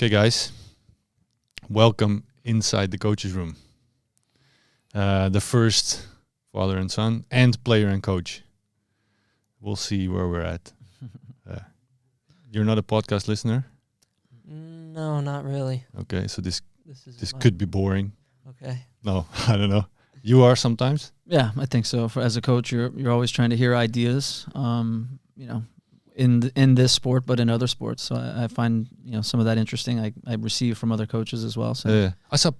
Okay, guys, welcome inside the coach's room. The first father and son and player and coach. We'll see where we're at. You're not a podcast listener? No, not really. Okay, so this could be boring. Okay. No, I don't know. You are sometimes? Yeah, I think so. As a coach, you're always trying to hear ideas. In this sport, but in other sports. So I find some of that interesting. I receive from other coaches as well. So I saw,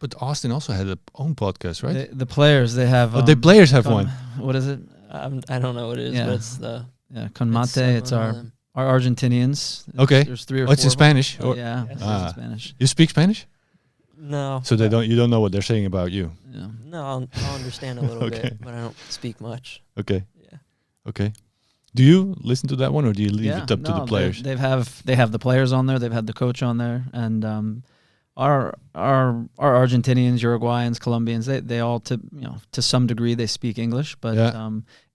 but Austin also had his own podcast, right? the players they have. The players have one. What is it? I don't know what it is, but it's the Con Mate. It's our Argentinians. Okay. There's three or it's four in Spanish. or yeah, it's in Spanish. You speak Spanish? No. So you don't know what they're saying about you. Yeah. No, I'll understand a little bit, but I don't speak much. Okay. Yeah. Okay. Do you listen to that one, or do you leave it up to the players? They have the players on there. They've had the coach on there, and our Argentinians, Uruguayans, Colombians, they all to some degree they speak English, but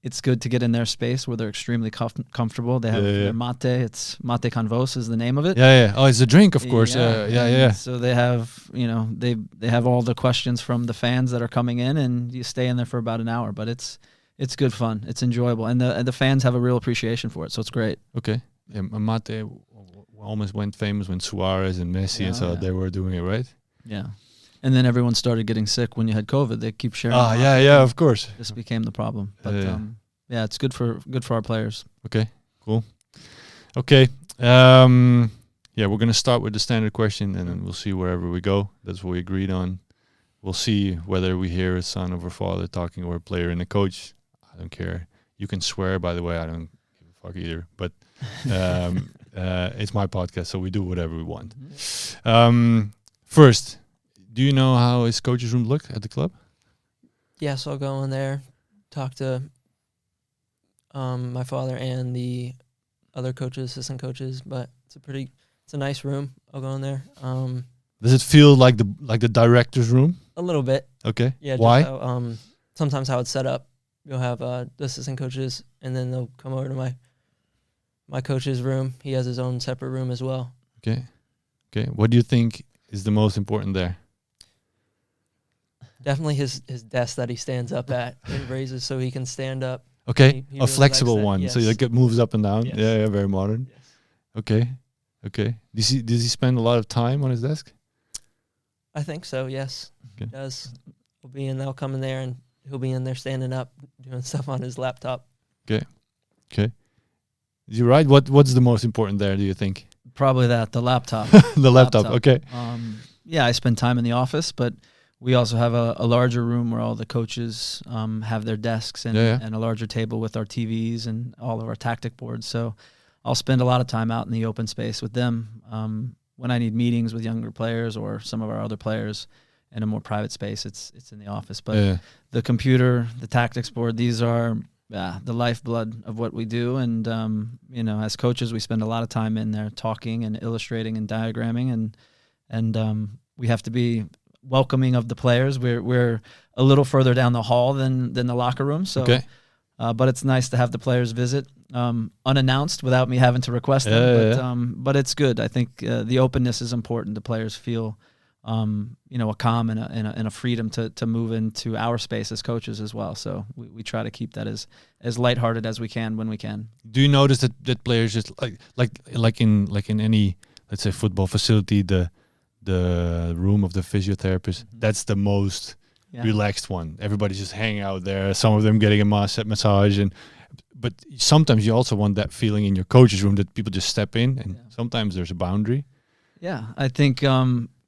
it's good to get in their space where they're extremely comfortable. They have their mate. It's mate con vos is the name of it. Yeah. Oh, it's a drink, of course. Yeah. So they have they have all the questions from the fans that are coming in, and you stay in there for about an hour, but it's good fun. It's enjoyable, and the fans have a real appreciation for it. So it's great. Okay, yeah, mate almost went famous when Suarez and Messi and so they were doing it, right? Yeah, and then everyone started getting sick when you had COVID. They keep sharing. Yeah, of course. This became the problem, but it's good for our players. Okay, cool. Okay, we're gonna start with the standard question, and then we'll see wherever we go. That's what we agreed on. We'll see whether we hear a son or a father talking or a player and a coach. I don't care. You can swear, by the way. I don't give a fuck either. But it's my podcast, so we do whatever we want. First, do you know how his coach's room look at the club? Yes, I'll go in there, talk to my father and the other coaches, assistant coaches. But it's a nice room. I'll go in there. Does it feel like the director's room? A little bit. Okay. Yeah. Why? Sometimes how it's set up, you'll have the assistant coaches, and then they'll come over to my coach's room. He has his own separate room as well. Okay. What do you think is the most important there? Definitely his desk that he stands up at and raises so he can stand up. Okay, he a really flexible likes that. one, Yes. so it moves up and down. Yes. Yeah, very modern. Yes. Okay. Does he spend a lot of time on his desk? I think so, yes. Okay. He does. They'll come in there and he'll be in there standing up, doing stuff on his laptop. Okay. You're right. What's the most important there, do you think? Probably the laptop. The laptop. Okay. I spend time in the office, but we also have a larger room where all the coaches have their desks and a larger table with our TVs and all of our tactic boards. So I'll spend a lot of time out in the open space with them when I need meetings with younger players or some of our other players in a more private space. It's in the office. But the computer, the tactics board, these are the lifeblood of what we do. And, as coaches, we spend a lot of time in there talking and illustrating and diagramming. And we have to be welcoming of the players. We're a little further down the hall than the locker room. So, but it's nice to have the players visit unannounced without me having to request them. But it's good. I think the openness is important. The players feel a calm and a freedom to move into our space as coaches as well. So we try to keep that as lighthearted as we can when we can. Do you notice that players just like in any, let's say, football facility, the room of the physiotherapist, that's the most relaxed one. Everybody's just hanging out there. Some of them getting a massage, but sometimes you also want that feeling in your coach's room that people just step in, and sometimes there's a boundary. Yeah, I think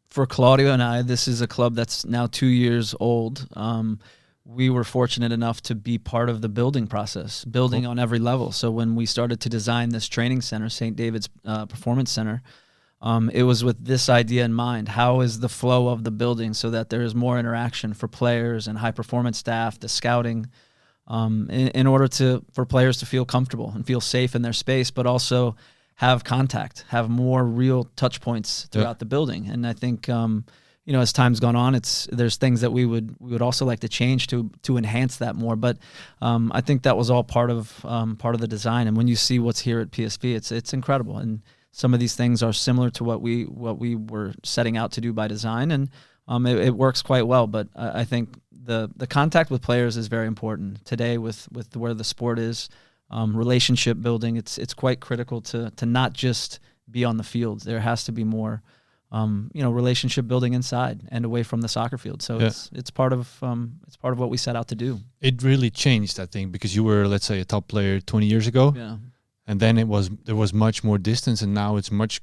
for Claudio and I, this is a club that's now 2 years old. We were fortunate enough to be part of the building process, building on every level. So when we started to design this training center, St. David's Performance Center, it was with this idea in mind. How is the flow of the building so that there is more interaction for players and high-performance staff, the scouting, in order for players to feel comfortable and feel safe in their space, but also have contact, have more real touch points throughout the building. And I think, as time's gone on, there's things that we would also like to change to enhance that more. But I think that was all part of the design. And when you see what's here at PSV, it's incredible. And some of these things are similar to what we were setting out to do by design, and it works quite well. But I think the contact with players is very important today with where the sport is. Relationship building, it's quite critical to not just be on the field. There has to be more, relationship building inside and away from the soccer field. So it's part of what we set out to do. It really changed, I think, because you were, let's say, a top player 20 years ago. Yeah. And then there was much more distance, and now it's much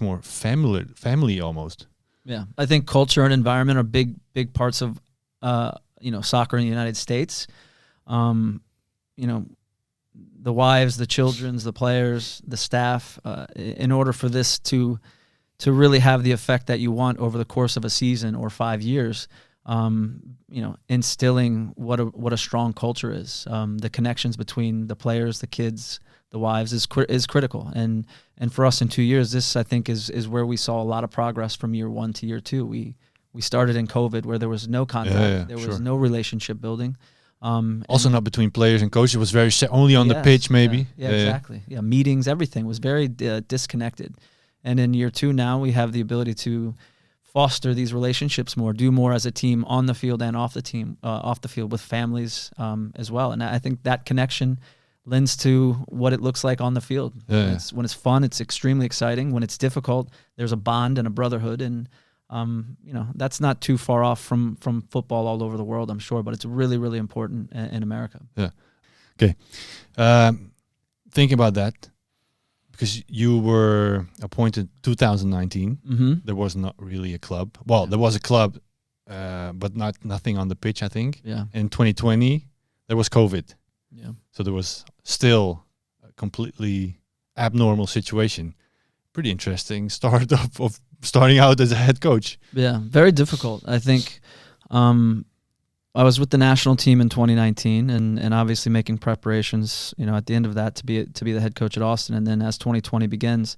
more family almost. Yeah, I think culture and environment are big parts of soccer in the United States. The wives, the children's, the players, the staff. In order for this to really have the effect that you want over the course of a season or 5 years, instilling what a strong culture is. The connections between the players, the kids, the wives is critical. And for us in 2 years, this I think is where we saw a lot of progress from year 1 to year 2. We started in COVID where there was no contact, there was no relationship building. Also not between players and coaches. It was very only on the pitch, maybe. Yeah, exactly. Yeah, meetings, everything was very disconnected. And in year 2 now, we have the ability to foster these relationships more, do more as a team on the field and off the field with families as well. And I think that connection lends to what it looks like on the field. Yeah. When it's fun, it's extremely exciting. When it's difficult, there's a bond and a brotherhood, and that's not too far off from football all over the world, I'm sure, but it's really, really important in America. Yeah. Okay. Thinking about that, because you were appointed 2019, there was not really a club. Well, there was a club, but nothing on the pitch, I think. Yeah. In 2020, there was COVID. Yeah. So there was still a completely abnormal situation. Pretty interesting start of starting out as a head coach. Yeah, very difficult. I think I was with the national team in 2019 and obviously making preparations, at the end of that to be the head coach at Austin. And then as 2020 begins,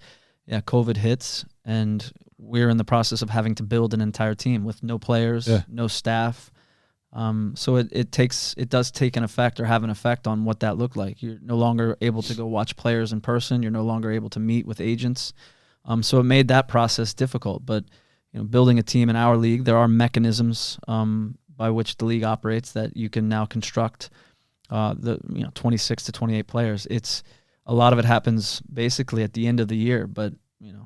COVID hits, and we're in the process of having to build an entire team with no players, no staff. So it does take an effect or have an effect on what that looked like. You're no longer able to go watch players in person. You're no longer able to meet with agents. So it made that process difficult. But building a team in our league, there are mechanisms by which the league operates that you can now construct 26 to 28 players. It's a lot of it happens basically at the end of the year. But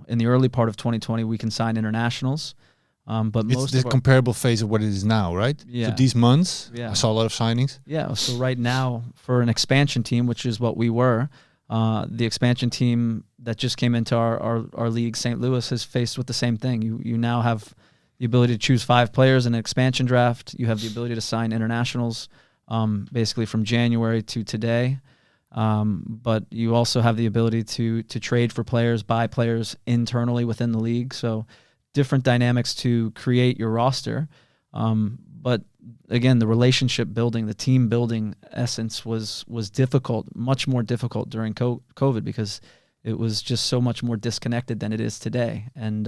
in the early part of 2020, we can sign internationals. But it's the comparable phase of what it is now, right? Yeah. So these months, I saw a lot of signings. Yeah. So right now, for an expansion team, which is what we were, the expansion team that just came into our league, St. Louis, is faced with the same thing. You now have the ability to choose 5 players in an expansion draft. You have the ability to sign internationals, basically from January to today. But you also have the ability to trade for players, buy players internally within the league. So different dynamics to create your roster. But again, the relationship building, the team building essence was difficult, much more difficult during COVID because it was just so much more disconnected than it is today. And,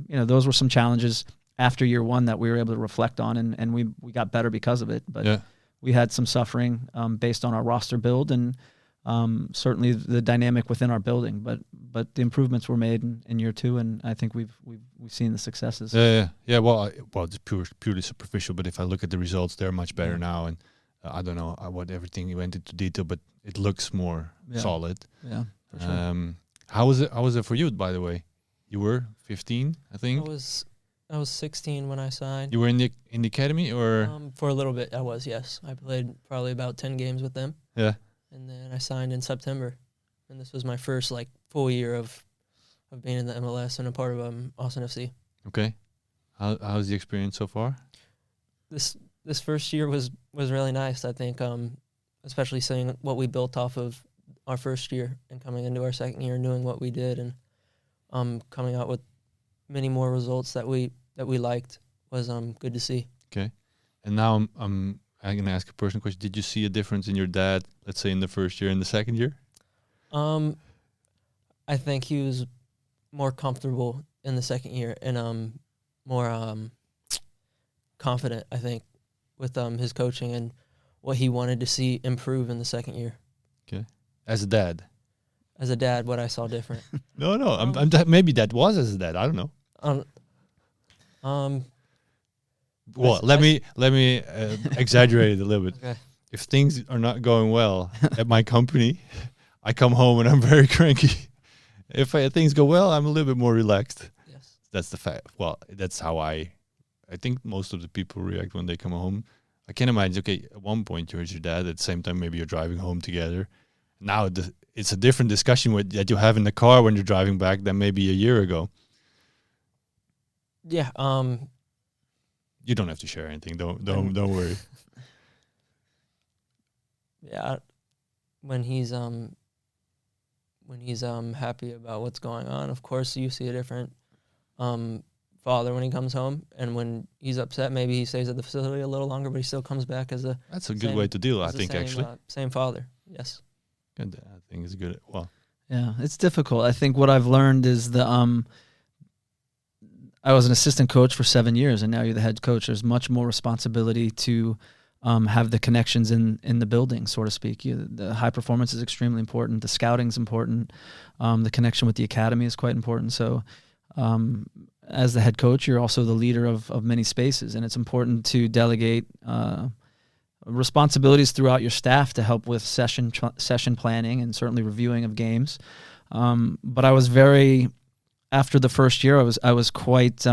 those were some challenges after year 1 that we were able to reflect on, and we got better because of it. But we had some suffering based on our roster build and certainly the dynamic within our building, but the improvements were made in year 2, and I think we've seen the successes. Yeah. Well, it's purely superficial, but if I look at the results, they're much better now, and I don't know what everything you went into detail, but it looks more solid. Yeah. For sure. How was it for you, by the way? You were 15, I think. I was 16 when I signed. You were in the academy, or for a little bit I was, yes. I played probably about 10 games with them. Yeah. And then I signed in September, and this was my first full year of being in the MLS and a part of Austin FC. Okay, how's the experience so far? This first year was really nice. I think, especially seeing what we built off of our first year and coming into our second year and doing what we did and coming out with many more results that we liked was good to see. Okay, and now I'm going to ask a personal question. Did you see a difference in your dad, let's say in the first year and the second year? I think he was more comfortable in the second year and more confident, I think, with his coaching and what he wanted to see improve in the second year. Okay. As a dad? as a dad, what I saw different. No, maybe that was as a dad. I don't know. Well, let me exaggerate it a little bit. Okay. If things are not going well at my company, I come home and I'm very cranky. If things go well, I'm a little bit more relaxed. Yes. That's the fact. Well, that's how I think most of the people react when they come home. I can imagine, okay, at one point you're with your dad, at the same time maybe you're driving home together. Now it's a different discussion that you have in the car when you're driving back than maybe a year ago. Yeah. You don't have to share anything. Don't worry. Yeah. When he's happy about what's going on, of course you see a different father when he comes home, and when he's upset, maybe he stays at the facility a little longer, but he still comes back as that's a good way to deal. I think actually same father. Yes. Good. I think it's good. Well, yeah, it's difficult. I think what I've learned is I was an assistant coach for 7 years, and now you're the head coach. There's much more responsibility to have the connections in the building, so to speak. The high performance is extremely important. The scouting is important. The connection with the academy is quite important. So as the head coach, you're also the leader of many spaces, and it's important to delegate responsibilities throughout your staff to help with session planning and certainly reviewing of games. But I was after the first year, I was quite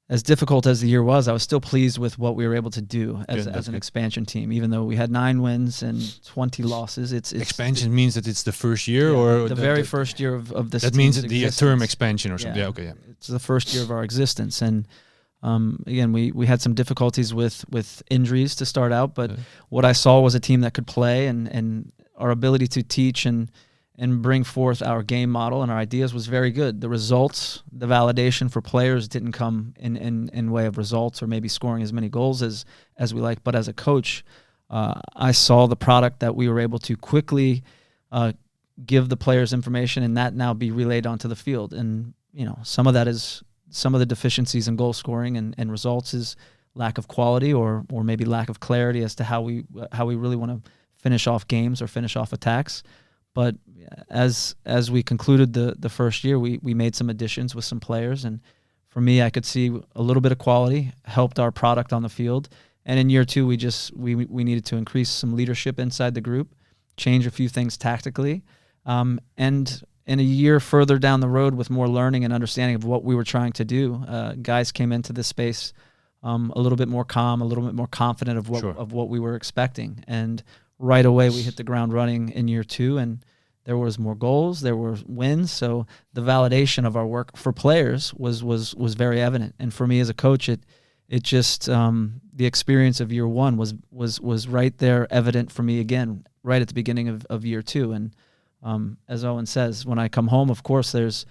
as difficult as the year was. I was still pleased with what we were able to do as an expansion team, even though we had 9 wins and 20 losses. It's expansion means that it's the first year, or the very first year of this. That means the term expansion or something. Yeah. Yeah, okay. Yeah. It's the first year of our existence, and again, we had some difficulties with injuries to start out, but what I saw was a team that could play, and our ability to teach and bring forth our game model and our ideas was very good. The results, the validation for players didn't come in way of results or maybe scoring as many goals as we like. But as a coach, I saw the product that we were able to quickly give the players information, and that now be relayed onto the field. And some of the deficiencies in goal scoring and results is lack of quality or maybe lack of clarity as to how we really want to finish off games or finish off attacks. But as we concluded the first year, we made some additions with some players, and for me, I could see a little bit of quality helped our product on the field. And in year 2, we needed to increase some leadership inside the group, change a few things tactically, and in a year further down the road with more learning and understanding of what we were trying to do, guys came into this space a little bit more calm, a little bit more confident of what we were expecting, and right away we hit the ground running in year 2, and there was more goals, there were wins. So the validation of our work for players was very evident. And for me as a coach, it just the experience of year 1 was right there evident for me again, right at the beginning of year 2. And as Owen says, when I come home, of course there's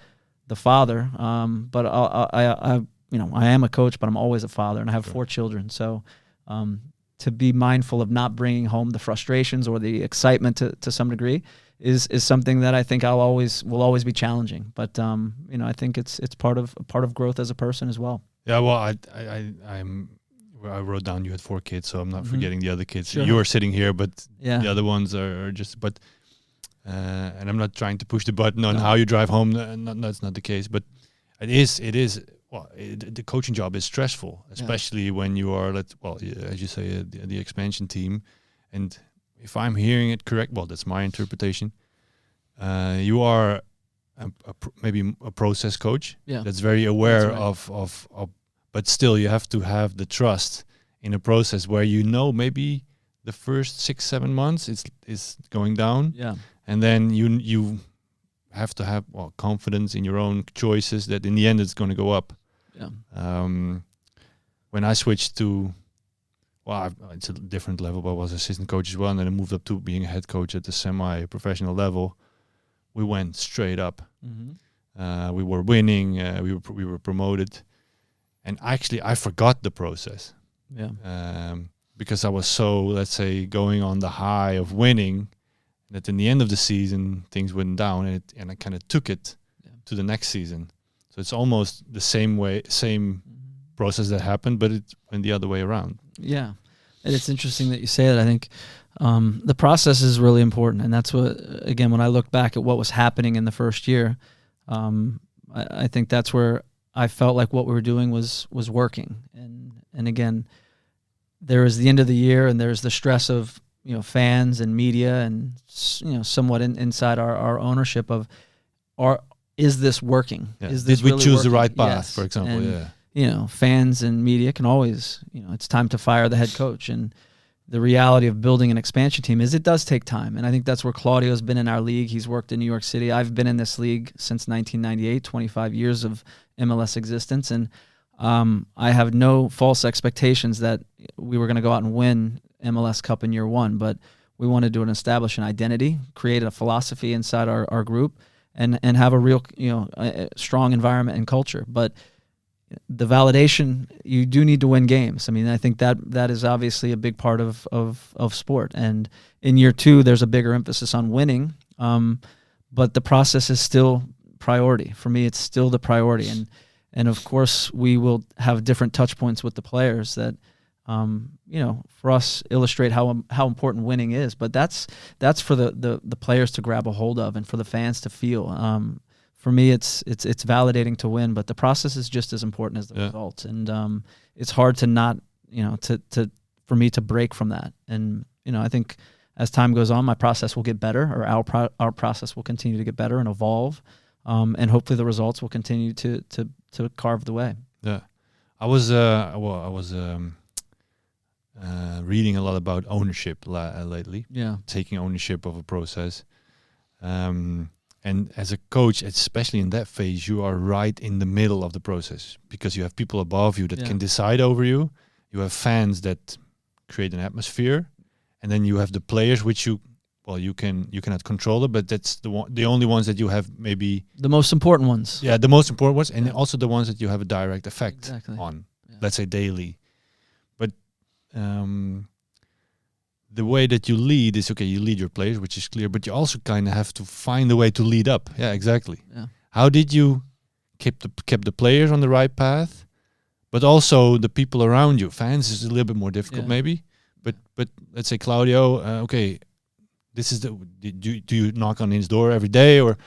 the father, but I am a coach, but I'm always a father, and I have 4 children. So to be mindful of not bringing home the frustrations or the excitement to some degree is something that I think will always be challenging. But I think it's part of growth as a person as well. Yeah, well, I wrote down you had 4 kids, so I'm not forgetting the other kids. Sure. You are sitting here, but the other ones are just. But and I'm not trying to push the button on how you drive home. That's not the case. But it is. Well, the coaching job is stressful, especially when you are, as you say, the expansion team. And if I'm hearing it correct, well, that's my interpretation. You are maybe a process coach that's very aware of, but still you have to have the trust in a process where maybe the first 6-7 months is going down, and then you have to have confidence in your own choices that in the end it's going to go up. When I switched to, it's a different level, but I was assistant coach as well, and then I moved up to being a head coach at the semi-professional level. We went straight up. We were winning. We were promoted, and actually I forgot the process. Because I was so, let's say, going on the high of winning, that in the end of the season things went down, and I kind of took it to the next season. So it's almost the same process that happened, but it went the other way around. Yeah, and it's interesting that you say that. I think The process is really important, and that's what, again, when I look back at what was happening in the first year, I think that's where I felt like what we were doing was working. And again, there is the end of the year, and there's the stress of fans and media, and somewhat inside our ownership of, is this working? Yeah. Is this Did we really choose working? the right path, Yes. for example? And, yeah. Fans and media can always, it's time to fire the head coach. And the reality of building an expansion team is it does take time. And I think that's where Claudio's been in our league. He's worked in New York City. I've been in this league since 1998, 25 years of MLS existence. And I have no false expectations that we were going to go out and win MLS Cup in year one, but we wanted to establish an identity, create a philosophy inside our group, and have a real, a strong environment and culture. But the validation, you do need to win games. I mean, I think that is obviously a big part of sport. And in year two, there's a bigger emphasis on winning, but the process is still priority. For me, it's still the priority. And of course, we will have different touch points with the players that, for us, illustrate how important winning is. But that's for the players to grab a hold of and for the fans to feel. For me, it's validating to win, but the process is just as important as the results. And it's hard to not, for me to break from that. And I think as time goes on, my process will get better, or our process will continue to get better and evolve, and hopefully the results will continue to carve the way. Yeah, I was reading a lot about ownership lately. Yeah, taking ownership of a process. And as a coach, especially in that phase, you are right in the middle of the process, because you have people above you that can decide over you. You have fans that create an atmosphere, and then you have the players, which you cannot control it, but that's the only ones that you have, maybe the most important ones. Yeah, the most important ones, and also the ones that you have a direct effect on. Yeah. Let's say daily. But the way that you lead is, you lead your players, which is clear, but you also kind of have to find a way to lead up. Yeah, exactly. Yeah. How did you keep the players on the right path, but also the people around you? Fans is a little bit more difficult, maybe. But let's say Claudio, this is do you knock on his door every day, or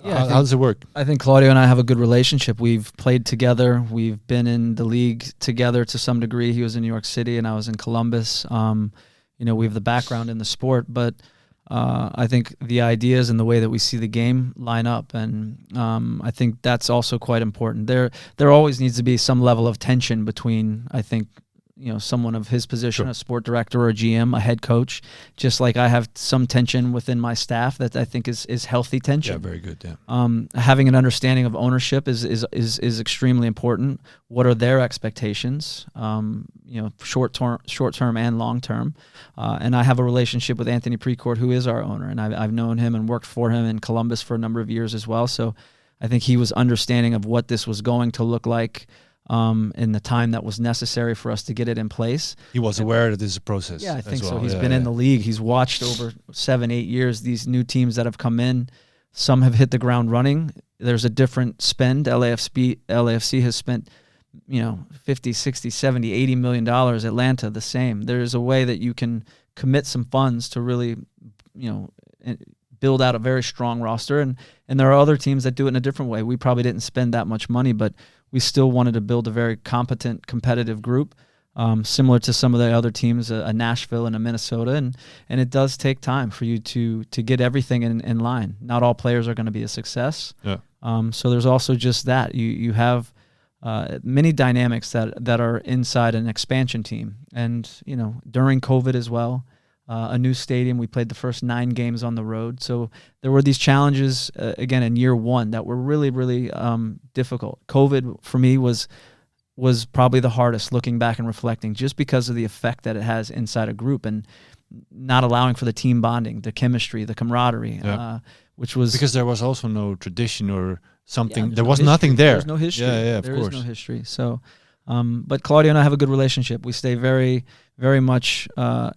how does it work? I think Claudio and I have a good relationship. We've played together. We've been in the league together to some degree. He was in New York City and I was in Columbus. We have the background in the sport, but I think the ideas and the way that we see the game line up, and I think that's also quite important. There always needs to be some level of tension between, I think, someone of his position, a sport director or a GM, a head coach, just like I have some tension within my staff that I think is healthy tension. Yeah, very good. Yeah. Having an understanding of ownership is extremely important. What are their expectations? Short term and long term. And I have a relationship with Anthony Precourt, who is our owner, and I've known him and worked for him in Columbus for a number of years as well. So I think he was understanding of what this was going to look like. In the time that was necessary for us to get it in place. He was aware that this is a process. Yeah, I think well. so. He's been in the league. He's watched over 7-8 years these new teams that have come in. Some have hit the ground running. There's a different spend. LAFC has spent, 50, 60, 70, $80 million. Atlanta, the same. There's a way that you can commit some funds to really, build out a very strong roster. And there are other teams that do it in a different way. We probably didn't spend that much money, but we still wanted to build a very competent, competitive group, similar to some of the other teams, a Nashville and a Minnesota. And it does take time for you to get everything in line. Not all players are going to be a success. Yeah. So there's also just that. You have many dynamics that are inside an expansion team. And, during COVID as well, a new stadium, we played the first 9 games on the road. So there were these challenges, again, in year one that were really, really difficult. COVID, for me, was probably the hardest, looking back and reflecting, just because of the effect that it has inside a group and not allowing for the team bonding, the chemistry, the camaraderie, which was... Because there was also no tradition or something. There was nothing there. There's no history. Yeah, of course. There is no history. So But Claudio and I have a good relationship. We stay very, very much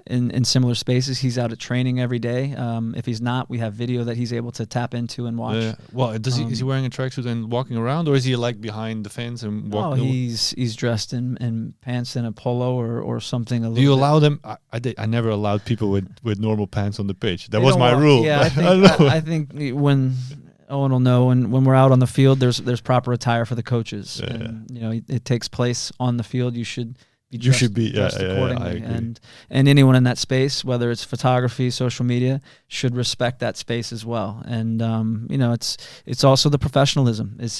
in similar spaces. He's out at training every day. If he's not, we have video that he's able to tap into and watch. Well, is he wearing a tracksuit and walking around, or is he like behind the fence and walking? Oh, he's dressed in pants and a polo or something. Do you allow them? I never allowed people with normal pants on the pitch. That was my rule. Yeah, I think when Owen will know, and when we're out on the field, there's proper attire for the coaches. Yeah, and you know, it takes place on the field. You should be dressed accordingly. And anyone in that space, whether it's photography, social media, should respect that space as well. And you know, it's also the professionalism. It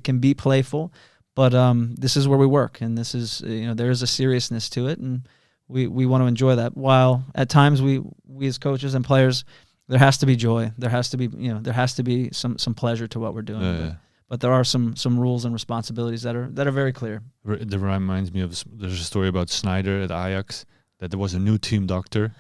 can be playful, but this is where we work, and this is, you know, there is a seriousness to it, and we want to enjoy that. While at times we as coaches and players, there has to be joy. There has to be, you know, there has to be some pleasure to what we're doing. But there are some rules and responsibilities that are very clear. That reminds me of, there's a story about Snyder at Ajax, that there was a new team doctor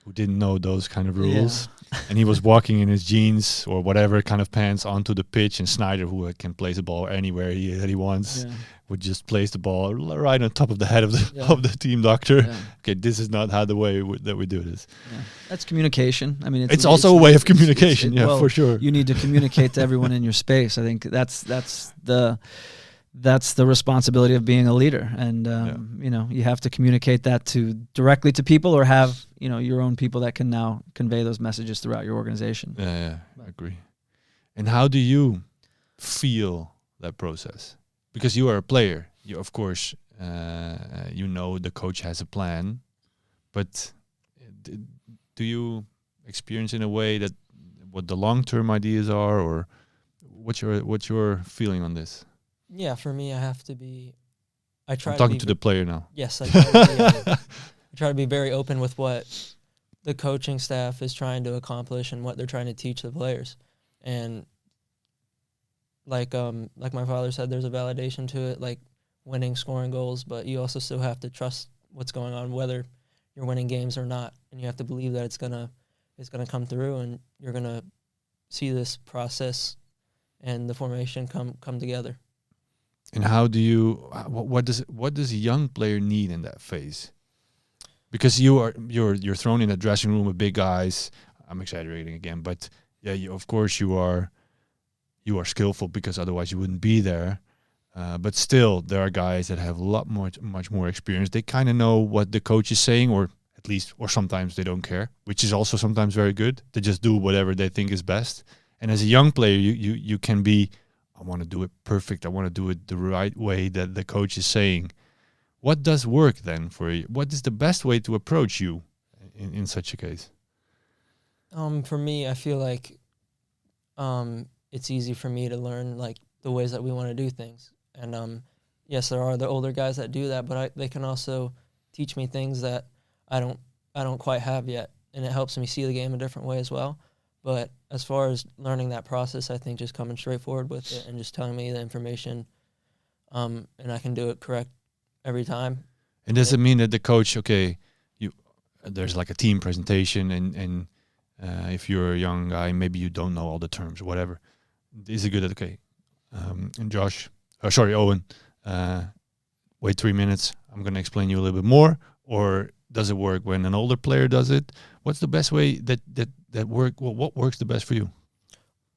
who didn't know those kind of rules. And he was walking in his jeans or whatever kind of pants onto the pitch, and Snyder, who can place the ball anywhere that he wants, would just place the ball right on top of the head of the team doctor. Okay, this is not how the way that we do this. That's communication. I mean, it's also a way of communication. Well, for sure. You need to communicate to everyone in your space. I think that's the responsibility of being a leader, and you know, you have to communicate that directly to people, or have, you know, your own people that can now convey those messages throughout your organization. I agree. And how do you feel that process? Because you are a player, you, of course, you know the coach has a plan, but do you experience in a way that what the long-term ideas are, or what's your feeling on this? Yeah, for me, I have to be. I'm talking to the player now. Yes, I try to be very open with what the coaching staff is trying to accomplish and what they're trying to teach the players. And like my father said, there's a validation to it, like winning, scoring goals, but you also still have to trust what's going on, whether you're winning games or not, and you have to believe that it's gonna come through, and you're gonna see this process and the formation come together. And how do you? What does a young player need in that phase? Because you're thrown in a dressing room with big guys. I'm exaggerating again, but yeah, of course you are skillful, because otherwise you wouldn't be there. But still, there are guys that have much more experience. They kind of know what the coach is saying, or sometimes they don't care, which is also sometimes very good. They just do whatever they think is best. And as a young player, you can be, I want to do it perfect. I want to do it the right way that the coach is saying. What does work then for you? What is the best way to approach you in such a case? For me, I feel like it's easy for me to learn like the ways that we want to do things. And yes, there are the older guys that do that, but they can also teach me things that I don't quite have yet, and it helps me see the game a different way as well. But as far as learning that process, I think just coming straight forward with it and just telling me the information, and I can do it correct every time. And does it mean that the coach, there's like a team presentation, and if you're a young guy, maybe you don't know all the terms or whatever. Is it good at, and Owen, wait 3 minutes, I'm going to explain you a little bit more? Or does it work when an older player does it? What's the best way that work? Well, what works the best for you?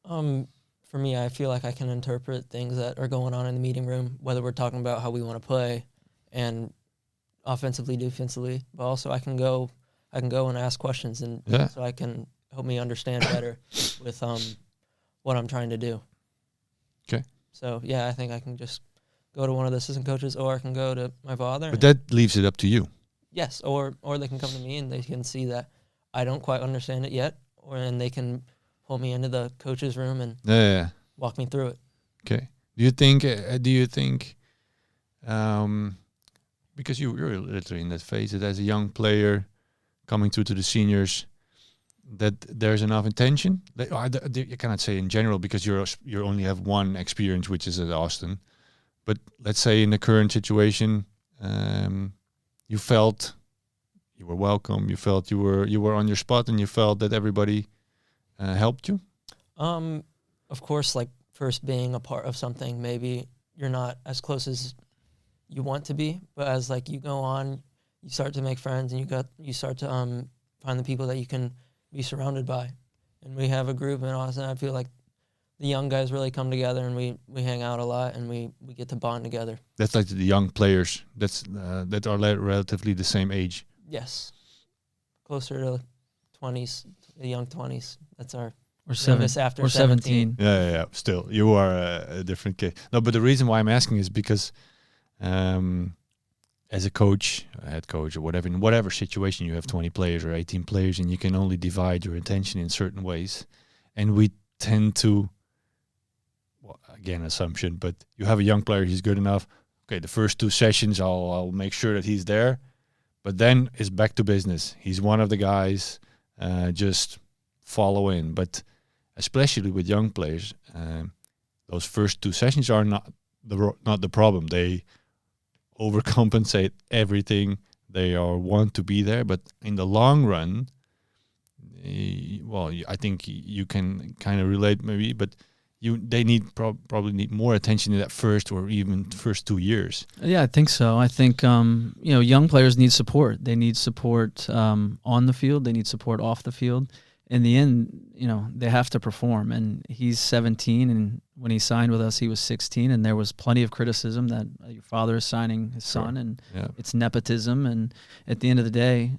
For me, I feel like I can interpret things that are going on in the meeting room, whether we're talking about how we want to play, and offensively, defensively, but also I can go and ask questions, and so I can help me understand better with what I'm trying to do. Okay. So yeah, I think I can just go to one of the assistant coaches, or I can go to my father. But that leaves it up to you. Yes, or they can come to me and they can see that I don't quite understand it yet, and they can pull me into the coach's room and walk me through it. Okay. Do you think? Because you're literally in that phase, that as a young player coming through to the seniors, that there's enough intention? You cannot say in general, because you only have one experience, which is at Austin. But let's say in the current situation, you felt you were welcome. You felt you were on your spot, and you felt that everybody helped you. Of course, like first being a part of something, maybe you're not as close as you want to be, but as like you go on, you start to make friends, and you start to find the people that you can be surrounded by. And we have a group in Austin. I feel like the young guys really come together, and we hang out a lot, and we get to bond together. That's like the young players. That are relatively the same age. Yes, closer to 20s, the young 20s. That's our Or after 17. Yeah. Still, you are a different case. No, but the reason why I'm asking is because, as a coach, a head coach, or whatever, in whatever situation, you have 20 players or 18 players, and you can only divide your attention in certain ways, and we tend to, well, again, assumption, but you have a young player, he's good enough. Okay, the first 2 sessions, I'll make sure that he's there, but then it's back to business. He's one of the guys, just follow in. But especially with young players, those first 2 sessions are not the problem. They overcompensate everything. They want to be there, but in the long run, I think you can kind of relate maybe, but they need probably need more attention in that first or even first 2 years. Yeah, I think so. I think young players need support. They need support on the field. They need support off the field. In the end, they have to perform. And he's 17, and when he signed with us, he was 16, and there was plenty of criticism that your father is signing his son, and it's nepotism. And at the end of the day,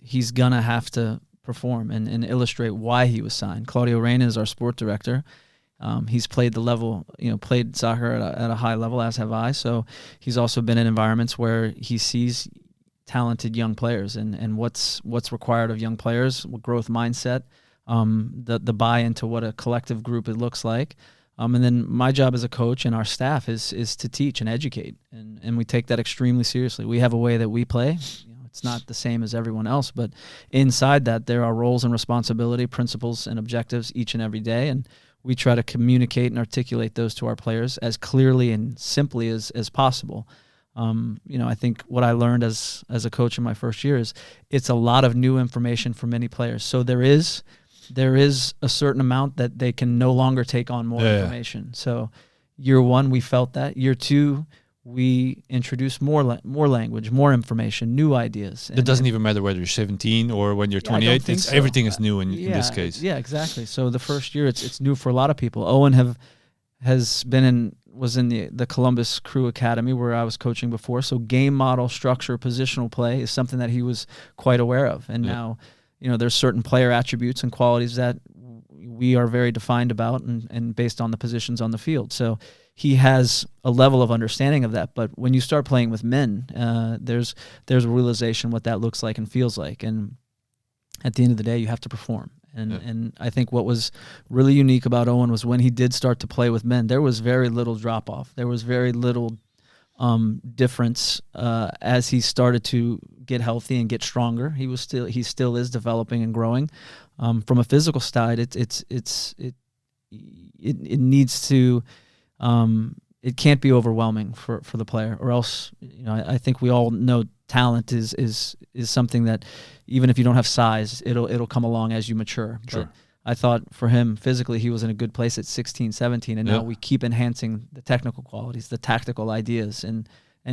he's gonna have to perform and illustrate why he was signed. Claudio Reyna is our sport director. He's played played soccer at a high level, as have I. So he's also been in environments where he sees talented young players and what's required of young players, growth mindset, the buy into what a collective group it looks like. And then my job as a coach and our staff is to teach and educate. And we take that extremely seriously. We have a way that we play. It's not the same as everyone else, but inside that there are roles and responsibility, principles and objectives each and every day. And we try to communicate and articulate those to our players as clearly and simply as possible. I think what I learned as a coach in my first year is it's a lot of new information for many players. So there is a certain amount that they can no longer take on more information. So year 1, we felt that. Year 2, we introduce more language, more information, new ideas. It doesn't even matter whether you're 17 or when you're 28. Everything is new in this case. Yeah, exactly. So the first year, it's new for a lot of people. Owen was in the Columbus Crew Academy where I was coaching before. So game model, structure, positional play is something that he was quite aware of. And now, there's certain player attributes and qualities that we are very defined about and based on the positions on the field. So he has a level of understanding of that. But when you start playing with men, there's a realization what that looks like and feels like. And at the end of the day, you have to perform. And I think what was really unique about Owen was when he did start to play with men, there was very little drop off. There was very little difference as he started to get healthy and get stronger. He still is developing and growing. From a physical side, it needs to. It can't be overwhelming for the player, or else I think we all know talent is something that even if you don't have size, it'll come along as you mature. Sure. But I thought for him physically he was in a good place at 16, 17, and now we keep enhancing the technical qualities, the tactical ideas, and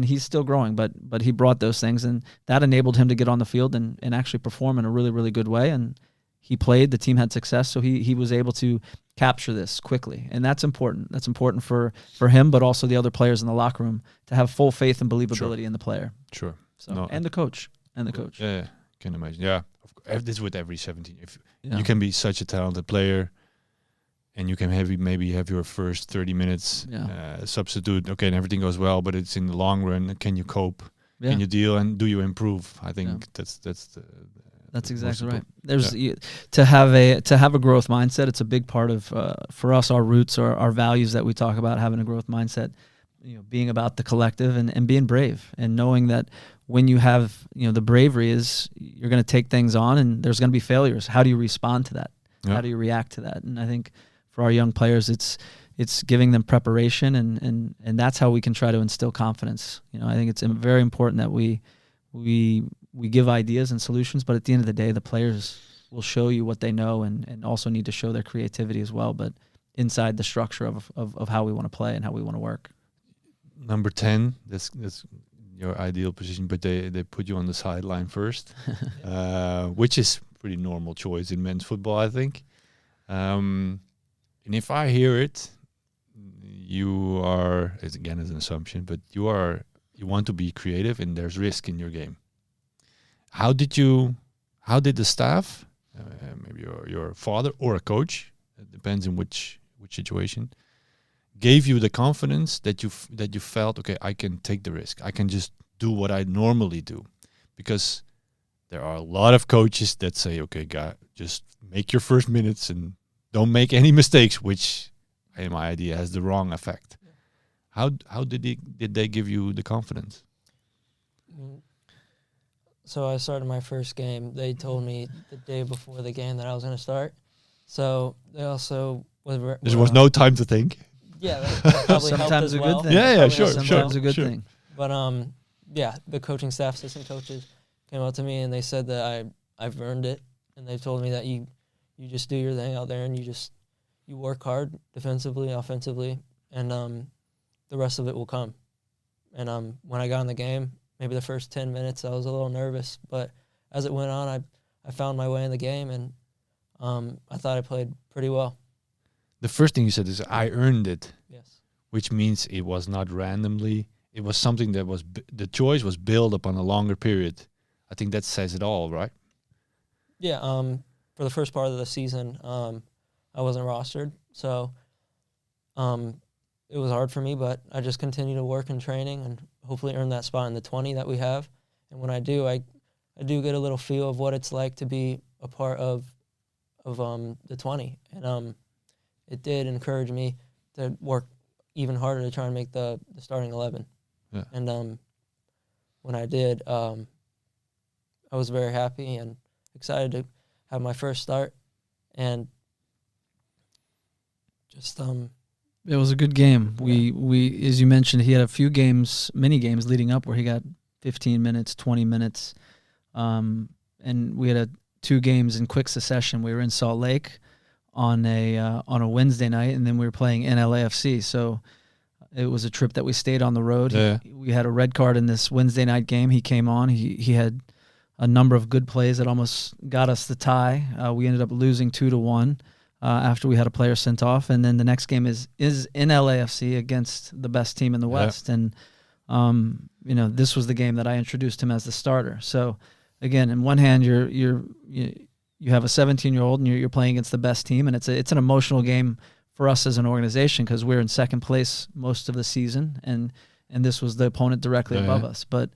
he's still growing, but he brought those things, and that enabled him to get on the field and actually perform in a really, really good way. And he played, the team had success, so he was able to capture this quickly. And that's important. That's important for him, but also the other players in the locker room to have full faith and believability in the player. Sure. So, and the coach. Yeah, can imagine. Yeah, this is with every 17. If you can be such a talented player, and you can maybe have your first 30 minutes substitute. Okay, and everything goes well, but it's in the long run. Can you cope? Yeah. Can you deal? And do you improve? I think that's exactly right. There's to have a growth mindset. It's a big part of for us. Our roots are our values that we talk about. Having a growth mindset, being about the collective and being brave, and knowing that when you have the bravery is you're going to take things on and there's going to be failures. How do you respond to that? How do you react to that? And I think for our young players, it's giving them preparation and that's how we can try to instill confidence. I think it's very important that we give ideas and solutions, but at the end of the day, the players will show you what they know and also need to show their creativity as well, but inside the structure of how we want to play and how we want to work. number 10. That's your ideal position, but they put you on the sideline first, which is pretty normal choice in men's football, I think. And if I hear it, you are, as again as an assumption, but you want to be creative, and there's risk in your game. How did the staff, maybe your father or a coach, it depends on which situation, gave you the confidence that you felt, okay, I can take the risk. I can just do what I normally do? Because there are a lot of coaches that say, okay, guy, just make your first minutes and don't make any mistakes, which in my idea has the wrong effect. Yeah. How did they give you the confidence? So I started my first game. They told me the day before the game that I was going to start. So they also there was no time to think. Yeah, that probably helped as a well. good thing. Yeah, sure. Sometimes a good thing. But yeah, the coaching staff, assistant coaches came up to me and they said that I've earned it, and they've told me that you just do your thing out there and you work hard defensively, offensively, and the rest of it will come. And when I got in the game, maybe the first 10 minutes I was a little nervous, but as it went on, I found my way in the game, and I thought I played pretty well. The first thing you said is, I earned it. Yes. Which means it was not randomly. It was something that was, the choice was built upon a longer period. I think that says it all, right? Yeah. For the first part of the season, I wasn't rostered. So it was hard for me, but I just continue to work in training and hopefully earn that spot in the 20 that we have. And when I do, I do get a little feel of what it's like to be a part of the 20. And it did encourage me to work even harder to try and make the starting 11. Yeah. And when I did, I was very happy and excited to have my first start. And just it was a good game. Yeah. We as you mentioned, he had a few mini games leading up where he got 15 minutes, 20 minutes. And we had 2 games in quick succession. We were in Salt Lake on a Wednesday night, and then we were playing in LAFC. So it was a trip that we stayed on the road. Yeah. We had a red card in this Wednesday night game. He came on. He had a number of good plays that almost got us the tie. We ended up losing 2-1 after we had a player sent off. And then the next game is in LAFC against the best team in the West. And this was the game that I introduced him as the starter. So again, in one hand, you have a 17-year-old and you're playing against the best team, and it's an emotional game for us as an organization because we're in second place most of the season, and this was the opponent directly above us. But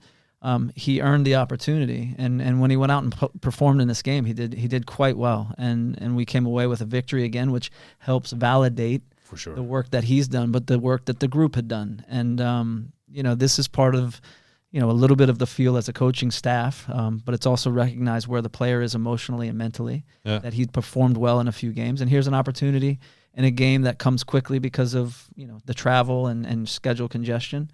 he earned the opportunity, and when he went out and performed in this game, he did quite well, and we came away with a victory again, which helps validate for sure the work that he's done, but the work that the group had done. And this is part of a little bit of the feel as a coaching staff, but it's also recognized where the player is emotionally and mentally, that he'd performed well in a few games. And here's an opportunity in a game that comes quickly because of, the travel and schedule congestion.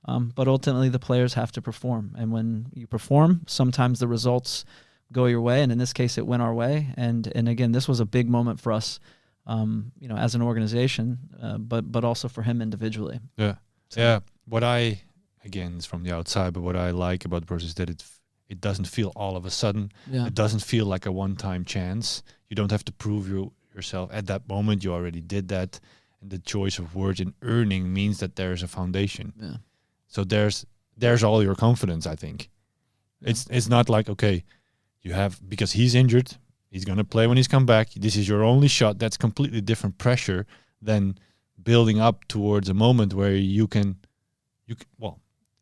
But ultimately the players have to perform. And when you perform, sometimes the results go your way. And in this case, it went our way. And again, this was a big moment for us, as an organization, but also for him individually. Yeah. So, yeah. Again, it's from the outside, but what I like about the process is that it doesn't feel all of a sudden. Yeah. It doesn't feel like a one-time chance. You don't have to prove yourself at that moment. You already did that. And the choice of words in earning means that there's a foundation. Yeah. So there's all your confidence, I think. Yeah. It's not like, okay, because he's injured, he's going to play when he's come back. This is your only shot. That's completely different pressure than building up towards a moment where you can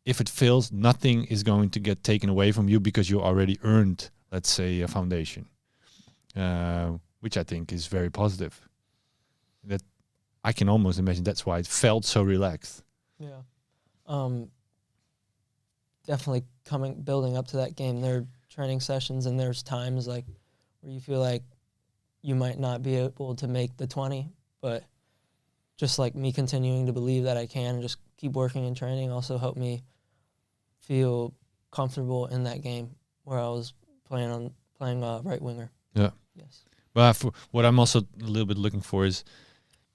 if it fails, nothing is going to get taken away from you because you already earned, let's say, a foundation, which I think is very positive. That I can almost imagine that's why it felt so relaxed. Yeah. Definitely building up to that game, there are training sessions and there's times like where you feel like you might not be able to make the 20, but just like me continuing to believe that I can and just keep working and training also helped me feel comfortable in that game where I was playing right winger. Yeah. Yes. But what I'm also a little bit looking for is,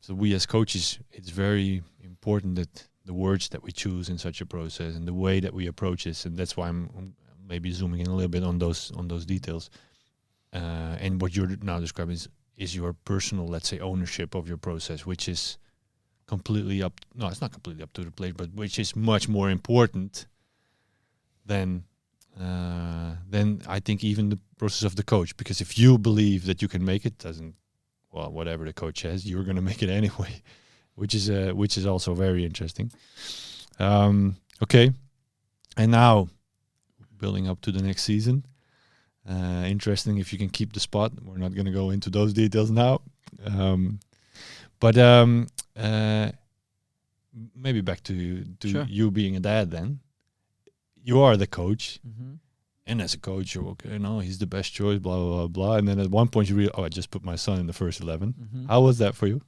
so we as coaches, it's very important that the words that we choose in such a process and the way that we approach this, and that's why I'm maybe zooming in a little bit on those details. And what you're now describing is your personal, let's say, ownership of your process, which is completely up. No, it's not completely up to the player, but which is much more important than I think even the process of the coach. Because if you believe that you can make it, whatever the coach says, you're going to make it anyway, which is also very interesting. Okay, and now building up to the next season. Interesting if you can keep the spot. We're not going to go into those details now. But maybe back to Sure. you being a dad then. You are the coach. Mm-hmm. And as a coach, you're okay, no, he's the best choice, blah, blah, blah, blah. And then at one point you realize, I just put my son in the first 11. Mm-hmm. How was that for you?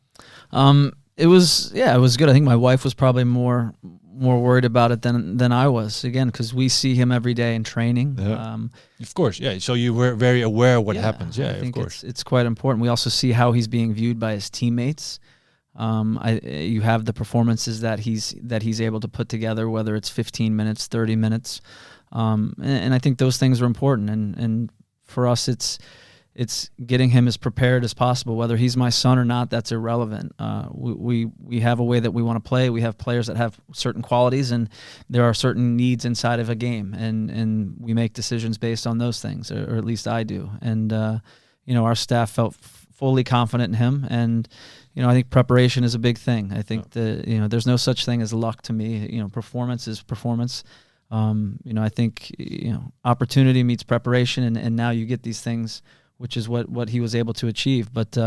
It was good. I think my wife was probably more worried about it than I was, again, because we see him every day in training. Yeah. Of course, yeah. So you were very aware of what happens. Yeah, I think of course. It's quite important. We also see how he's being viewed by his teammates. You have the performances that he's able to put together, whether it's 15 minutes, 30 minutes. And I think those things are important. And for us, it's getting him as prepared as possible. Whether he's my son or not, that's irrelevant. We have a way that we want to play. We have players that have certain qualities, and there are certain needs inside of a game, and we make decisions based on those things, or at least I do. And our staff felt fully confident in him, and I think preparation is a big thing. I think there's no such thing as luck to me. Performance is performance. I think opportunity meets preparation, and now you get these things, which is what he was able to achieve. But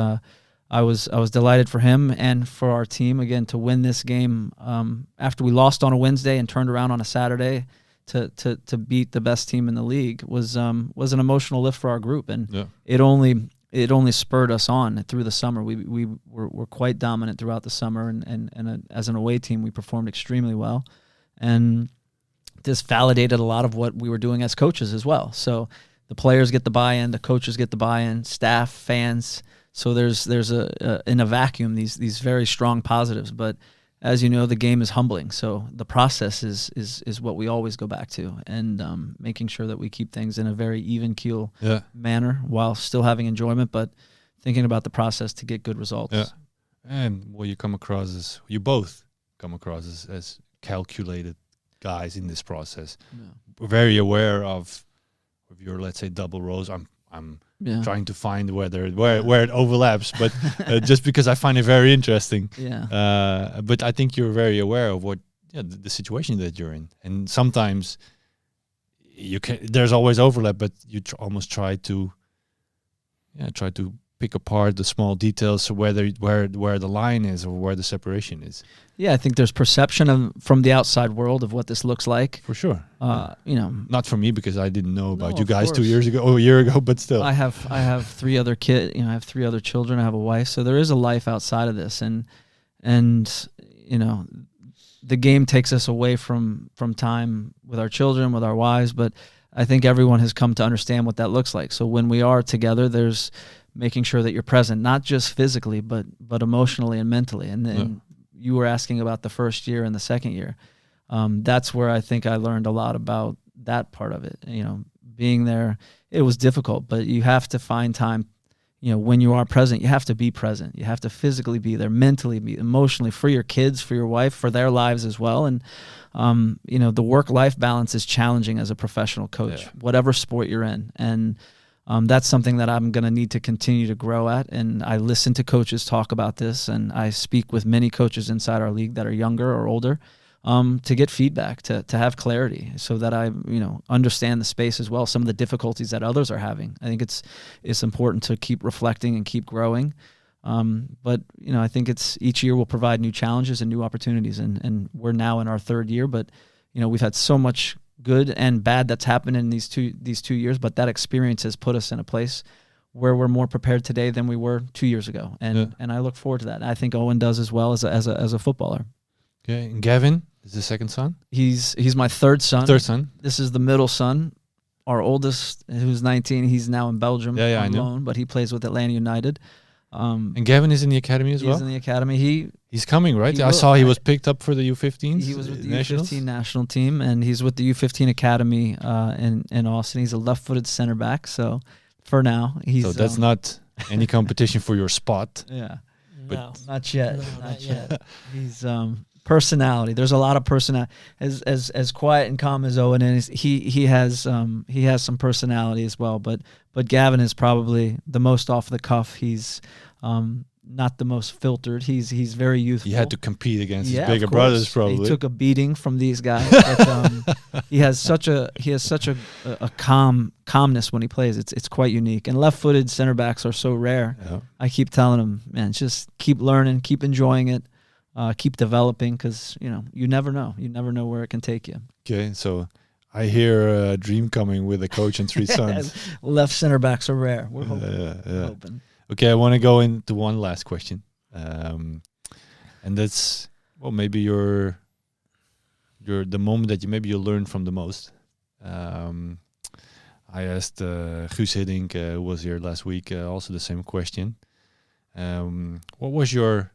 I was delighted for him and for our team, again, to win this game after we lost on a Wednesday and turned around on a Saturday to beat the best team in the league was an emotional lift for our group, and it only spurred us on through the summer. We were quite dominant throughout the summer, and as an away team, we performed extremely well, and this validated a lot of what we were doing as coaches as well. So the players get the buy-in, the coaches get the buy-in, staff, fans. So there's in a vacuum these very strong positives. But as you know, the game is humbling. So the process is what we always go back to, and making sure that we keep things in a very even keel manner while still having enjoyment, but thinking about the process to get good results. Yeah. And what you both come across as calculated guys in this process. We're very aware of your, let's say, double roles. I'm trying to find where it overlaps, but just because I find it very interesting. Yeah. But I think you're very aware of what the situation that you're in, and sometimes there's always overlap, but you almost try to pick apart the small details, so where the line is or where the separation is. Yeah, I think there's perception from the outside world of what this looks like. For sure. Not for me, because I didn't know about you guys course. 2 years ago or a year ago, but still. I have 3 other kids. I have 3 other children. I have a wife, so there is a life outside of this, and the game takes us away from time with our children, with our wives. But I think everyone has come to understand what that looks like. So when we are together, there's making sure that you're present, not just physically, but emotionally and mentally. And then you were asking about the first year and the second year. That's where I think I learned a lot about that part of it. Being there, it was difficult, but you have to find time. When you are present, you have to be present. You have to physically be there, mentally, be emotionally, for your kids, for your wife, for their lives as well. And the work-life balance is challenging as a professional coach, whatever sport you're in. And that's something that I'm going to need to continue to grow at. And I listen to coaches talk about this, and I speak with many coaches inside our league that are younger or older to get feedback, to have clarity, so that I understand the space as well, some of the difficulties that others are having. I think it's important to keep reflecting and keep growing. But I think each year will provide new challenges and new opportunities. And we're now in our 3rd year, but we've had so much good and bad that's happened in these 2 years, but that experience has put us in a place where we're more prepared today than we were 2 years ago, and I look forward to that. I think Owen does as well as a footballer. Okay, and Gavin is the second son. He's my third son. This is the middle son. Our oldest, who's 19, he's now in Belgium on loan, but he plays with Atlanta United. And Gavin is in the academy as well? He's in the academy. He's coming, right? I saw he was picked up for the U15s. He was with the nationals? U15 national team, and he's with the U15 academy in Austin. He's a left-footed center back, so for now, he's... So that's not any competition for your spot. Yeah. No. Not yet. No, not yet. He's... personality. There's a lot of personality. As quiet and calm as Owen is, he has some personality as well. But Gavin is probably the most off the cuff. He's not the most filtered. He's very youthful. He had to compete against his of bigger course. brothers, probably. He took a beating from these guys. But, he has such a calmness when he plays. It's quite unique. And left-footed center backs are so rare. Yeah. I keep telling him, man, just keep learning, keep enjoying it. Keep developing, because you never know. You never know where it can take you. Okay, so I hear a dream coming with a coach and 3 sons. Left center backs are rare. We're hoping. We're hoping. Okay, I want to go into one last question, and that's maybe the moment that you learned from the most. I asked Guus Hiddink, who was here last week, also the same question. What was your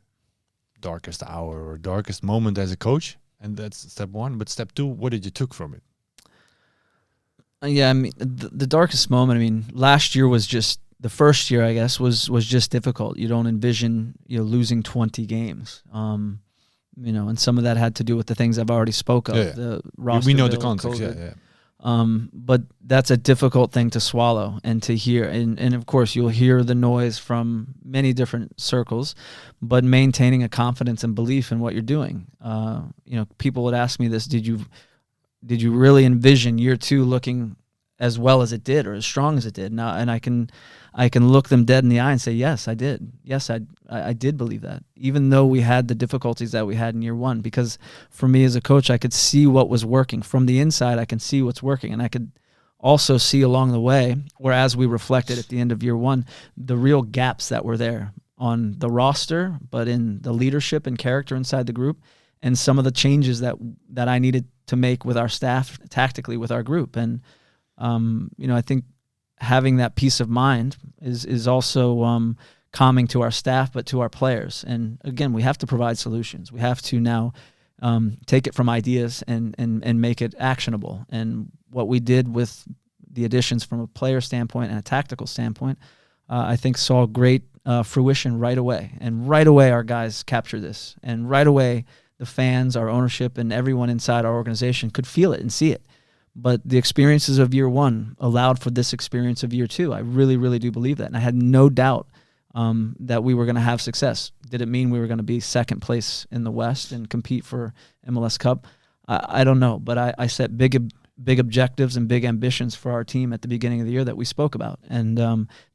darkest hour or darkest moment as a coach? And that's step 1. But step 2, what did you took from it? Yeah, I mean, the darkest moment, I mean, last year was just, the first year, I guess, was just difficult. You don't envision losing 20 games. And some of that had to do with the things I've already spoke of. Yeah. The roster we know the build, context, COVID. yeah. But that's a difficult thing to swallow and to hear. And of course, you'll hear the noise from many different circles, but maintaining a confidence and belief in what you're doing. People would ask me this, did you really envision year 2 looking as well as it did or as strong as it did? Now, and I can look them dead in the eye and say, yes, I did. Yes, I did believe that, even though we had the difficulties that we had in year 1. Because for me as a coach, I could see what was working. From the inside, I can see what's working. And I could also see along the way, whereas we reflected at the end of year 1, the real gaps that were there on the roster, but in the leadership and character inside the group, and some of the changes that I needed to make with our staff tactically with our group. And, I think having that peace of mind is also calming to our staff, but to our players. And again, we have to provide solutions. We have to now take it from ideas and make it actionable. And what we did with the additions from a player standpoint and a tactical standpoint, I think saw great fruition right away. And right away, our guys captured this. And right away, the fans, our ownership, and everyone inside our organization could feel it and see it. But the experiences of year 1 allowed for this experience of year 2. I really, really do believe that. And I had no doubt that we were going to have success. Did it mean we were going to be second place in the West and compete for MLS Cup? I don't know. But I set big objectives and big ambitions for our team at the beginning of the year that we spoke about. And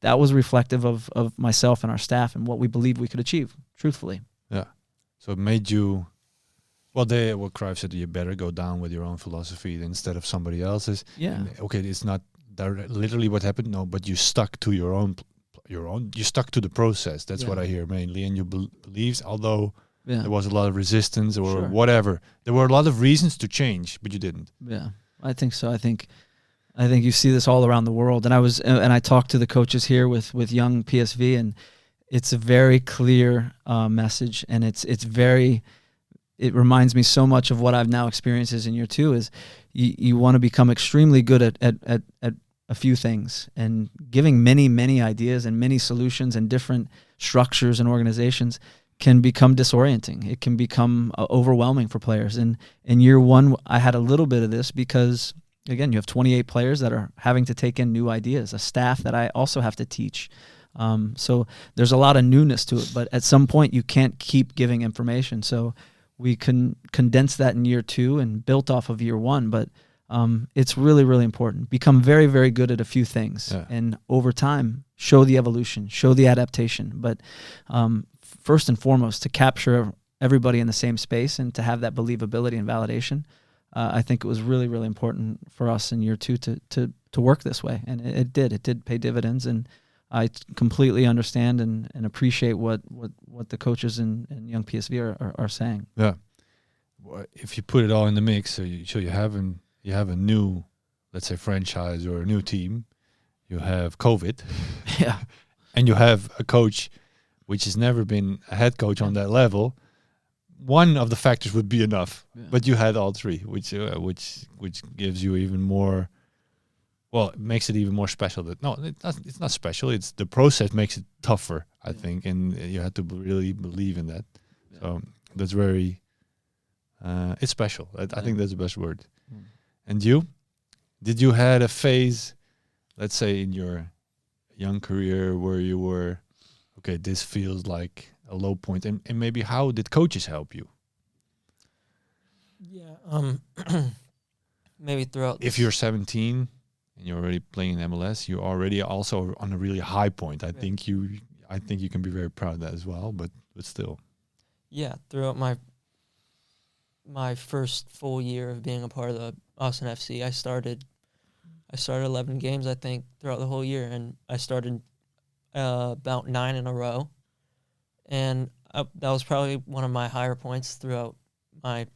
that was reflective of myself and our staff and what we believed we could achieve, truthfully. Yeah. So it made you... What Cruyff said, you better go down with your own philosophy instead of somebody else's. Yeah. And, okay, it's not literally what happened. No, but you stuck to your own. You stuck to the process. That's what I hear mainly, and you believed, although there was a lot of resistance or whatever, there were a lot of reasons to change, but you didn't. Yeah, I think so. I think you see this all around the world, and I talked to the coaches here with young PSV, and it's a very clear message, and it reminds me so much of what I've now experienced in year 2 is you want to become extremely good at a few things, and giving many ideas and many solutions and different structures and organizations can become disorienting. It can become overwhelming for players. And in year 1, I had a little bit of this because, again, you have 28 players that are having to take in new ideas, a staff that I also have to teach. So there's a lot of newness to it, but at some point you can't keep giving information. So we can condense that in year 2 and built off of year 1, but it's really, really important. Become very, very good at a few things, and over time, show the evolution, show the adaptation. But first and foremost, to capture everybody in the same space and to have that believability and validation, I think it was really, really important for us in year 2 to work this way, and it did. It did pay dividends, and I completely understand and appreciate what the coaches and young PSV are saying. Yeah, if you put it all in the mix, so you have a new, let's say, franchise or a new team, you have COVID, yeah, and you have a coach which has never been a head coach on that level, one of the factors would be enough. Yeah. But you had all three, which gives you even more. Well, it makes it even more special. It's not special. It's the process makes it tougher, I think, and you have to really believe in that. Yeah. So that's very. It's special. I think that's the best word. Mm. And you, did you had a phase, let's say in your young career, where you were, okay, this feels like a low point, and maybe how did coaches help you? Yeah. Maybe throughout. If you're 17 and you're already playing in MLS, you're already also on a really high point. I think you can be very proud of that as well. But still. Yeah, throughout my first full year of being a part of the Austin FC, I started 11 games, I think, throughout the whole year, and I started about 9 in a row, and that was probably one of my higher points throughout my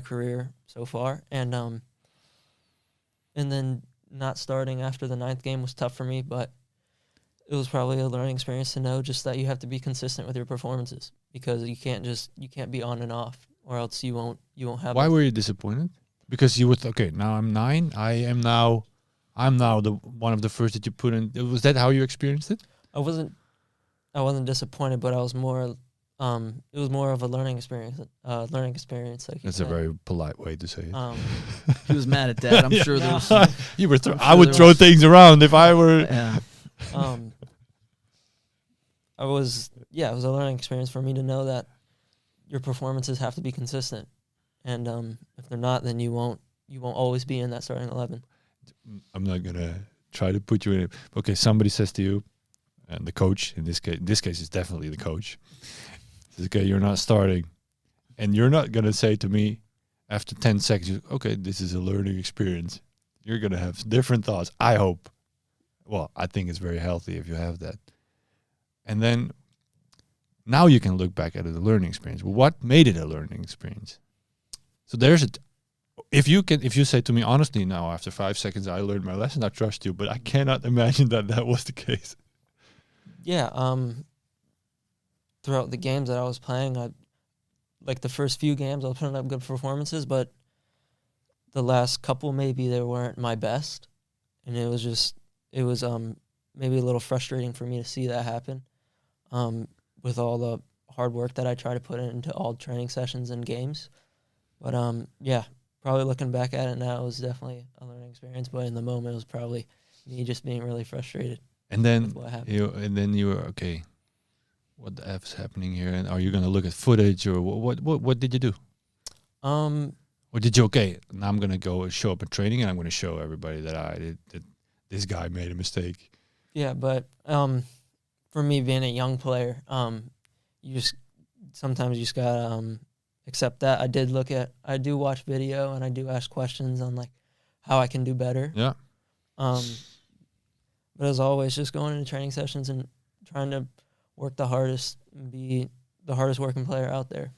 career so far, and then not starting after the 9th game was tough for me, but it was probably a learning experience to know just that you have to be consistent with your performances, because you can't be on and off, or else you won't have. Why were you disappointed? Because you would, okay, now I'm 9. I'm now the one of the first that you put in. Was that how you experienced it? I wasn't disappointed, but I was more. It was more of a learning experience. Like that's a very polite way to say it. He was mad at that. I'm sure there was. You were. I would throw things around if I were. Yeah. It was a learning experience for me to know that your performances have to be consistent, and if they're not, then you won't always be in that starting 11. I'm not gonna try to put you in it. Okay, somebody says to you, and the coach in this case is definitely the coach. Says, okay, you're not starting, and you're not gonna say to me after 10 seconds, okay, this is a learning experience. You're gonna have different thoughts. I hope. Well, I think it's very healthy if you have that. And then now you can look back at it, a learning experience. What made it a learning experience? So there's if you say to me honestly now after 5 seconds, I learned my lesson, I trust you, but I cannot imagine that was the case. Yeah. Throughout the games that I was playing, like the first few games, I was putting up good performances, but the last couple maybe they weren't my best, and it was maybe a little frustrating for me to see that happen. With all the hard work that I try to put into all training sessions and games, but probably looking back at it now, it was definitely a learning experience. But in the moment, it was probably me just being really frustrated. And then you were okay. What the F is happening here? And are you going to look at footage, or what did you do? Or did you, okay, now I'm going to show up at training and I'm going to show everybody that this guy made a mistake. Yeah, but for me being a young player, sometimes you just gotta accept that. I do watch video and I do ask questions on like how I can do better. Yeah. But as always, just going into training sessions and trying to work the hardest and be the hardest working player out there.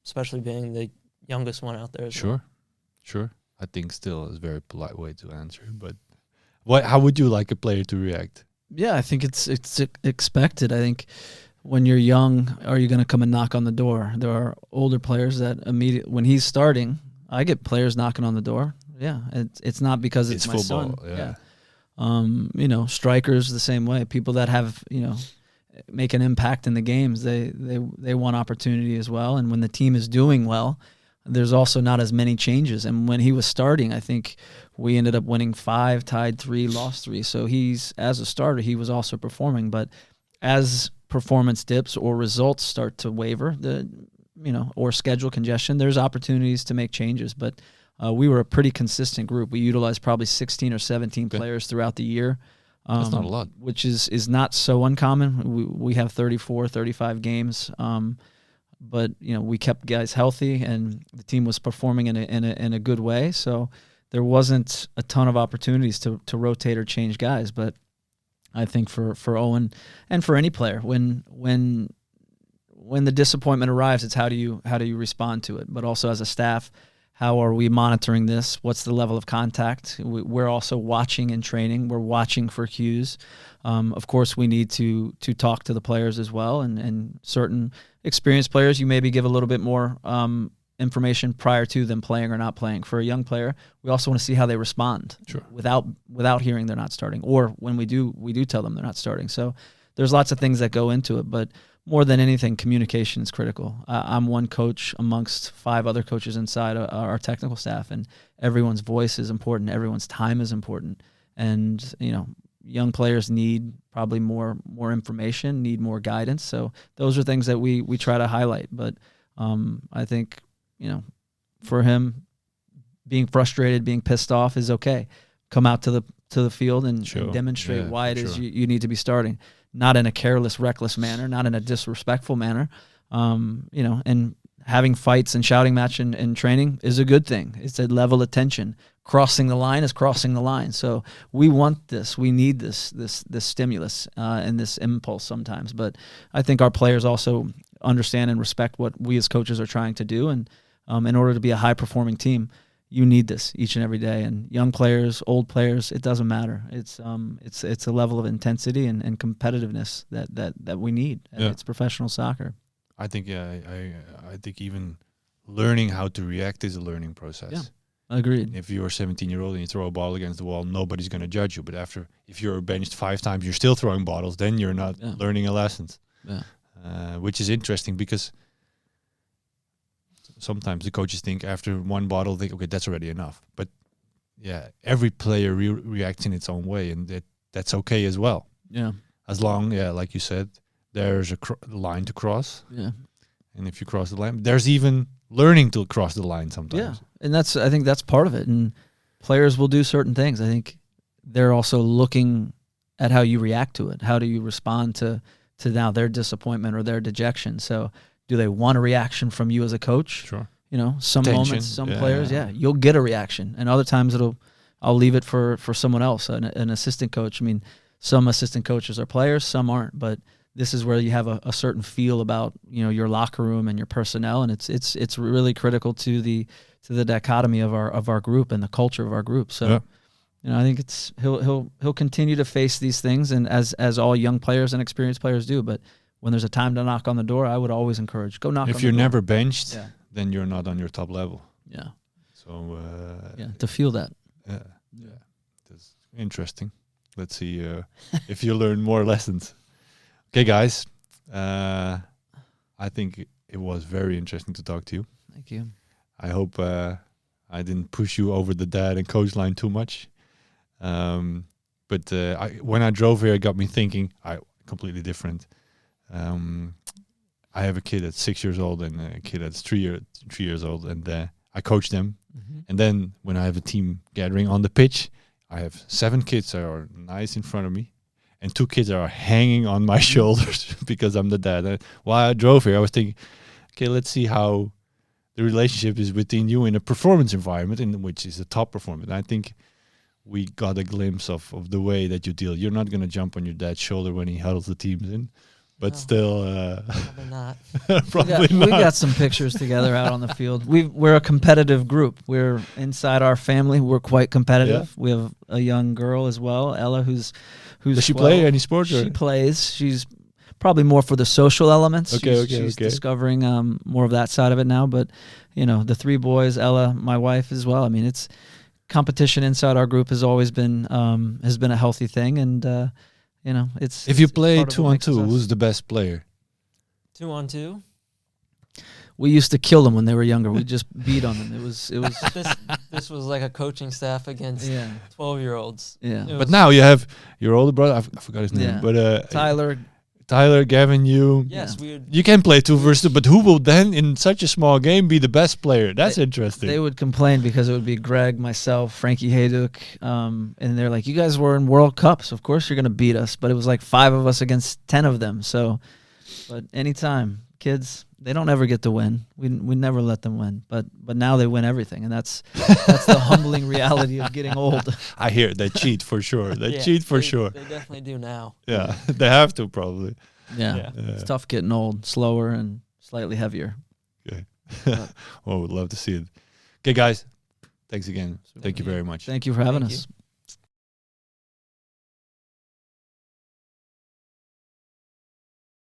Especially being the youngest one out there as well. Sure. I think still is a very polite way to answer, but how would you like a player to react? Yeah, I think it's expected. I think when you're young, are you going to come and knock on the door? There are older players that when he's starting, I get players knocking on the door. Yeah, it's not because it's my football, son. Yeah. Strikers the same way. People that have make an impact in the games, they want opportunity as well. And when the team is doing well, there's also not as many changes. And when he was starting, I think we ended up winning 5, tied 3, lost 3. So as a starter, he was also performing. But as performance dips or results start to waver, or schedule congestion, there's opportunities to make changes. But we were a pretty consistent group. We utilized probably 16 or 17 players throughout the year. That's not a lot. Which is not so uncommon. We have 34, 35 games. But we kept guys healthy, and the team was performing in a good way. So there wasn't a ton of opportunities to rotate or change guys. But I think for Owen and for any player, when the disappointment arrives, it's how do you respond to it. But also as a staff, How are we monitoring this? What's the level of contact? We're also watching in training. We're watching for cues. Of course, we need to talk to the players as well, and certain experienced players, you maybe give a little bit more information prior to them playing or not playing. For a young player, we also want to see how they respond without hearing they're not starting, or when we do tell them they're not starting. So there's lots of things that go into it, but more than anything, communication is critical. I'm one coach amongst 5 other coaches inside our technical staff, and everyone's voice is important. Everyone's time is important. And, young players need probably more information, need more guidance. So those are things that we try to highlight. But I think, for him, being frustrated, being pissed off is okay. Come out to the field and demonstrate why it is you need to be starting. Not in a careless, reckless manner, not in a disrespectful manner. And having fights and shouting match in training is a good thing. It's a level of tension. Crossing the line is crossing the line. So we want this. We need this stimulus and this impulse sometimes. But I think our players also understand and respect what we as coaches are trying to do. And in order to be a high-performing team, you need this each and every day. And young players, old players, it doesn't matter. It's a level of intensity and competitiveness that we need. Yeah. It's professional soccer. I think I think even learning how to react is a learning process. Yeah, agreed. If you're a 17-year-old and you throw a ball against the wall, nobody's going to judge you. But if you're benched 5 times, you're still throwing bottles, then you're not learning a lesson. Yeah. Which is interesting because sometimes the coaches think after one bottle, okay, that's already enough. But every player reacts in its own way, and that's okay as well. Yeah. As long, like you said, there's a line to cross. Yeah. And if you cross the line, there's even learning to cross the line sometimes. Yeah. And I think that's part of it. And players will do certain things. I think they're also looking at how you react to it. How do you respond to now their disappointment or their dejection? So do they want a reaction from you as a coach? Sure. Some Tension. moments, some players, you'll get a reaction. And other times I'll leave it for someone else, an assistant coach. I mean, some assistant coaches are players, some aren't. But this is where you have a certain feel about, your locker room and your personnel. And it's really critical to the dichotomy of our group and the culture of our group. So, I think he'll continue to face these things, and as all young players and experienced players do. But when there's a time to knock on the door, I would always encourage, go knock on the door. If you're never benched, then you're not on your top level. Yeah. So to feel that. Yeah. That's interesting. Let's see if you learn more lessons. Okay, guys. I think it was very interesting to talk to you. Thank you. I hope I didn't push you over the dad and coach line too much. But when I drove here, it got me thinking. Completely different. I have a kid that's 6 years old and a kid that's 3 years old, and I coach them. Mm-hmm. And then when I have a team gathering on the pitch, I have 7 kids that are nice in front of me, and 2 kids that are hanging on my shoulders because I'm the dad. And while I drove here, I was thinking, okay, let's see how the relationship is between you in a performance environment, in which is a top performance. I think we got a glimpse of the way that you deal. You're not going to jump on your dad's shoulder when he huddles the teams in. But still, probably not. We got some pictures together out on the field. We're a competitive group. We're inside our family. We're quite competitive. Yeah. We have a young girl as well, Ella, who's. Does she play any sport? She plays. She's probably more for the social elements. Okay, she's discovering more of that side of it now. But the 3 boys, Ella, my wife as well. I mean, it's competition inside our group has always been a healthy thing, and. If you play 2-on-2, who's the best player? 2-on-2. We used to kill them when they were younger. We just beat on them. It was. This was like a coaching staff against 12-year-olds. Yeah. But now you have your older brother. I forgot his name. But Tyler, Gavin, you. Yes, you can play 2 versus 2. But who will then, in such a small game, be the best player? That's interesting. They would complain because it would be Greg, myself, Frankie Hayduk, and they're like, "You guys were in World Cups. Of course you're going to beat us." But it was like 5 of us against 10 of them. So, but anytime, kids, they don't ever get to win. We never let them win. But now they win everything, and that's the humbling reality of getting old. I hear they cheat for sure. They cheat for sure. They definitely do now. Yeah, they have to probably. Yeah. It's tough getting old, slower and slightly heavier. Okay. Well, we'd love to see it. Okay, guys. Thanks again. Thank you very much. Thank you for having Thank us. you.